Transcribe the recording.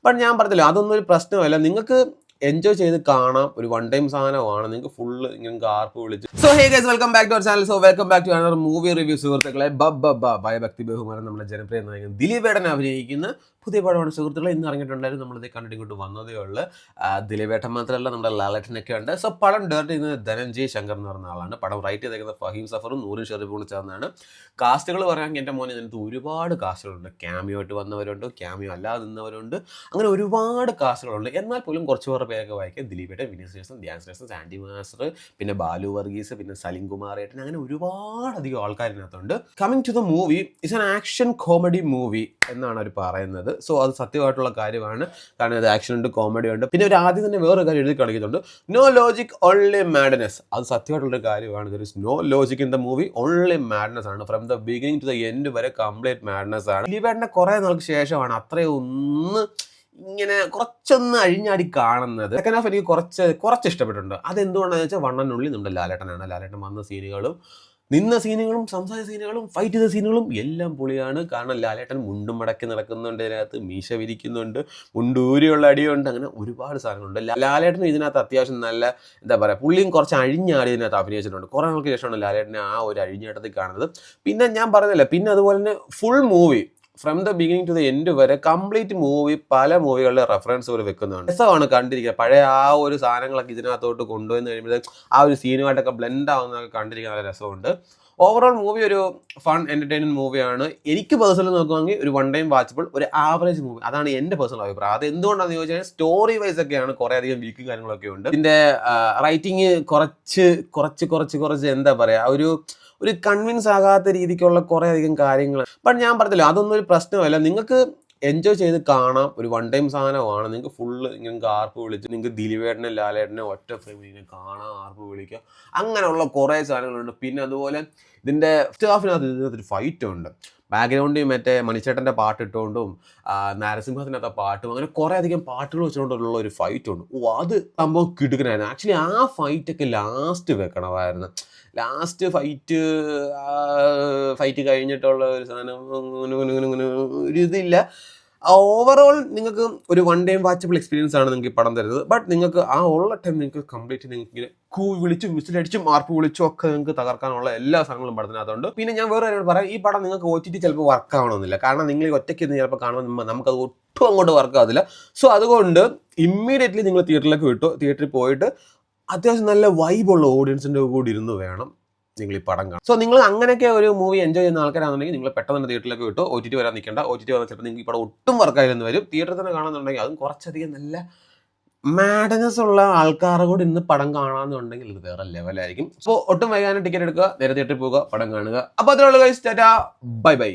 But ഞാൻ പറഞ്ഞില്ല അതൊന്നും ഒരു പ്രശ്നമല്ല. നിങ്ങൾക്ക് എൻജോയ് ചെയ്ത് കാണാം. ഒരു വൺ ടൈം സാധനമാണ്. നിങ്ങൾക്ക് ഫുള്ള് ഇങ്ങനെ ആർപ്പ് വിളിച്ച്. So hey guys, welcome back to our channel. So welcome back to another movie review. സുഹൃത്തുക്കളെ, ഭയഭക്തി ബഹുമാനം നമ്മുടെ ജനപ്രിയ നായകൻ ദിലീപേട്ടൻ അഭിനയിക്കുന്ന പുതിയ പടമാണ് സുഹൃത്തുക്കളെ. ഇന്ന് ഇറങ്ങിയിട്ടുണ്ടായിരുന്നു. നമ്മളിത് കണ്ടിട്ട് ഇങ്ങോട്ട് വന്നതേ ഉള്ളൂ. ദിലീപേട്ടൻ മാത്രമല്ല, നമ്മുടെ ലാലേട്ടനൊക്കെ ഉണ്ട്. സോ പടം ഡയറക്റ്റ് ചെയ്യുന്നത് ധനഞ്ജയ് ശങ്കർ എന്ന് പറഞ്ഞ ആളാണ്. പടം റൈറ്റ് ചെയ്തേക്കുന്നത് ഫഹീം സഫറും നൂറും ഷെറീഫും ചേർന്നാണ്. കാസ്റ്റുകൾ പറയുകയാണെങ്കിൽ എൻ്റെ മോനെ ഇതിനകത്ത് ഒരുപാട് കാസ്റ്റുകളുണ്ട്. ക്യാമിയോ ആയിട്ട് വന്നവരുണ്ട്, ക്യാമിയോ അല്ലാതെ നിന്നവരുണ്ട്. അങ്ങനെ ഒരുപാട് കാസ്റ്റുകളുണ്ട്. എന്നാൽ പോലും കുറച്ച് പേരൊക്കെ വായിക്കാം. ദിലീപേട്ടൻ, വിനീത് ശ്രീനിവാസൻ, ധ്യാൻ ശ്രീനിവാസൻ, സാൻഡി മാസ്റ്റർ, പിന്നെ ബാലു വർഗീസ്, പിന്നെ സലിം കുമാർ ഏട്ടൻ, അങ്ങനെ ഒരുപാടധികം ആൾക്കാരിനകത്തുണ്ട്. Coming to the movie, it's an action comedy movie എന്നാണ് അവർ പറയുന്നത്. സോ അത് സത്യമായിട്ടുള്ള കാര്യമാണ്. കാരണം ഇത് ആക്ഷൻ ഉണ്ട്, കോമഡി ഉണ്ട്. പിന്നെ ഒരു ആദ്യം തന്നെ വേറൊരു കാര്യം എഴുതി കളിക്കുന്നുണ്ട്, നോ ലോജിക് ഓൺലി മാഡ്നസ്. അത് സത്യമായിട്ടുള്ള കാര്യമാണ്. There is no logic in the movie, only madness ആണ്. From the beginning to the end വരെ കംപ്ലീറ്റ് മാഡ്നസ് ആണ്. ദിലീപേട്ടൻ്റെ കുറേ നാൾക്ക് ശേഷമാണ് അത്രയൊന്ന് ഇങ്ങനെ കുറച്ചൊന്ന് അഴിഞ്ഞാടി കാണുന്നത്. സെക്കൻഡ് ഹാഫ് എനിക്ക് കുറച്ച് ഇഷ്ടപ്പെട്ടിട്ടുണ്ട്. അതെന്തുകൊണ്ടാണെന്ന് വെച്ചാൽ വണ്ണനുള്ളിൽ നമ്മുടെ ലാലേട്ടനാണ്. ലാലേട്ടൻ വന്ന സീനുകളും നിന്ന സീനുകളും സംസാരിച്ച സീനുകളും ഫൈറ്റ് ചെയ്ത സീനുകളും എല്ലാം പൊളിയാണ്. കാരണം ലാലേട്ടൻ മുണ്ടും മടക്കി നടക്കുന്നുണ്ട്, ഇതിനകത്ത് മീശ വിരിക്കുന്നുണ്ട്, മുണ്ടൂരിയുള്ള അടിയുണ്ട്, അങ്ങനെ ഒരുപാട് സാധനങ്ങളുണ്ട്. ലാലേട്ടൻ ഇതിനകത്ത് അത്യാവശ്യം നല്ല എന്താ പറയുക, പുള്ളിയും കുറച്ച് അഴിഞ്ഞാടി ഇതിനകത്ത് അഭിനയിച്ചിട്ടുണ്ട്. കുറേ നാൾക്ക് ശേഷമാണ് ലാലേട്ടനെ ആ ഒരു അഴിഞ്ഞാട്ടത്തിൽ കാണുന്നത്. പിന്നെ ഞാൻ പറഞ്ഞില്ല, പിന്നെ അതുപോലെ തന്നെ full movie from the beginning to the end വരെ കംപ്ലീറ്റ് മൂവി പല മൂവികളുടെ റെഫറൻസ് പോലെ വെക്കുന്നുണ്ട്. രസമാണ് കണ്ടിരിക്കുക. പഴയ ആ ഒരു സാധനങ്ങളൊക്കെ ഇതിനകത്തോട്ട് കൊണ്ടുവന്ന് കഴിയുമ്പോൾ ആ ഒരു സീനുമായിട്ടൊക്കെ ബ്ലെൻഡ് ആവുന്നതൊക്കെ കണ്ടിരിക്കാൻ നല്ല രസമുണ്ട്. ഓവറോൾ മൂവി ഒരു ഫൺ എൻ്റർടൈൻമെൻറ്റ് മൂവിയാണ്. എനിക്ക് പേഴ്സണലി നോക്കുകയാണെങ്കിൽ ഒരു വൺ ടൈം വാച്ചബിൾ, ഒരു ആവറേജ് മൂവി. അതാണ് എൻ്റെ പേഴ്സണൽ അഭിപ്രായം. അത് എന്തുകൊണ്ടാണെന്ന് ചോദിച്ചാൽ സ്റ്റോറി വൈസ് ഒക്കെയാണ് കുറേ അധികം വീക്ക് കാര്യങ്ങളൊക്കെ ഉണ്ട്. ഇതിൻ്റെ റൈറ്റിങ് കുറച്ച് എന്താ പറയുക, ഒരു കൺവിൻസ് ആകാത്ത രീതിക്കുള്ള കുറേ അധികം കാര്യങ്ങൾ. ബട്ട് ഞാൻ പറഞ്ഞില്ല അതൊന്നും ഒരു പ്രശ്നമല്ല. നിങ്ങൾക്ക് എൻജോയ് ചെയ്ത് കാണാം. ഒരു വൺ ടൈം സാധനമാണ്. നിങ്ങൾക്ക് ഫുള്ള് ഇങ്ങനെ ആർപ്പ് വിളിച്ച് നിങ്ങൾക്ക് ദിലീപേട്ടനെ ലാലേട്ടനെ ഒറ്റ ഫ്രെയിമിൽ ഇങ്ങനെ കാണാം, ആർപ്പ് വിളിക്കുക, അങ്ങനെയുള്ള കുറേ സാധനങ്ങളുണ്ട്. പിന്നെ അതുപോലെ ഇതിൻ്റെ ഫസ്റ്റ് ഹാഫിനകത്ത് ഇതിനകത്തൊരു ഫൈറ്റ് ഉണ്ട്. ബാക്ക്ഗ്രൗണ്ടിൽ മറ്റേ മണിച്ചേട്ടൻ്റെ പാട്ട് ഇട്ടുകൊണ്ടും നരസിംഹത്തിനകത്തെ പാട്ടും അങ്ങനെ കുറേ അധികം പാട്ടുകൾ വെച്ചുകൊണ്ടുള്ള ഒരു ഫൈറ്റ് ഉണ്ട്. അത് സംഭവം കിടുക്കനായിരുന്നു. ആക്ച്വലി ആ ഫൈറ്റൊക്കെ ലാസ്റ്റ് വെക്കണമായിരുന്നു. ലാസ്റ്റ് ഫൈറ്റ് കഴിഞ്ഞിട്ടുള്ള ഒരു സാധനം ഒരു ഇതില്ല. ഓവറോൾ നിങ്ങൾക്ക് ഒരു വൺ ടൈം വാച്ചബിൾ എക്സ്പീരിയൻസ് ആണ് നിങ്ങൾക്ക് ഈ പടം തരുന്നത്. ബട്ട് നിങ്ങൾക്ക് ആ ഉള്ള ടൈം നിങ്ങൾക്ക് കംപ്ലീറ്റ് നിങ്ങൾക്ക് ഇങ്ങനെ വിളിച്ചും വിസിലടിച്ചും ആർപ്പ് വിളിച്ചും ഒക്കെ നിങ്ങൾക്ക് തകർക്കാനുള്ള എല്ലാ സാധനങ്ങളും പടത്തിനകത്തുണ്ട്. പിന്നെ ഞാൻ വേറെ കാര്യങ്ങൾ പറയാം, ഈ പടം നിങ്ങൾക്ക് OTT ചിലപ്പോൾ വർക്ക് ആവണമെന്നില്ല. കാരണം നിങ്ങൾ ഒറ്റയ്ക്ക് ഇന്ന് ചിലപ്പോൾ കാണുമ്പോൾ നമുക്കത് ഒട്ടും അങ്ങോട്ട് വർക്ക് ആവത്തില്ല. സോ അതുകൊണ്ട് ഇമ്മീഡിയറ്റ്ലി നിങ്ങൾ തിയേറ്ററിലേക്ക് വിട്ടു. തിയേറ്ററിൽ പോയിട്ട് അത്യാവശ്യം നല്ല വൈബുള്ള ഓഡിയൻസിൻ്റെ കൂടി ഇരുന്ന് വേണം നിങ്ങൾ ഈ പടം കാണാം. സോ നിങ്ങൾ അങ്ങനെയൊക്കെ ഒരു മൂവി എൻജോയ് ചെയ്യുന്ന ആൾക്കാരാണെന്നുണ്ടെങ്കിൽ നിങ്ങൾ പെട്ടെന്ന് തന്നെ തിയേറ്ററിലേക്ക് വിട്ടു. OTT വരാൻ നിൽക്കേണ്ട. OTT വന്നാൽ ചിലപ്പോൾ നിങ്ങൾക്ക് ഈ പടം ഒട്ടും വർക്കായില്ലെന്ന് വരും. തിയേറ്ററിൽ തന്നെ കാണുന്നുണ്ടെങ്കിൽ അതും കുറച്ചധികം നല്ല മാഡനസ് ഉള്ള ആൾക്കാരെ കൂടി ഇന്ന് പടം കാണാമെന്നുണ്ടെങ്കിൽ ഇത് വേറെ ലെവലായിരിക്കും. സോ ഒട്ടും വൈകാതെ ടിക്കറ്റ് എടുക്കുക, നേരെ തിയേറ്ററിൽ പോകുക, പടം കാണുക. അപ്പോൾ അതിനുള്ള ഗൈസ്, ടാറ്റാ, ബൈ ബൈ.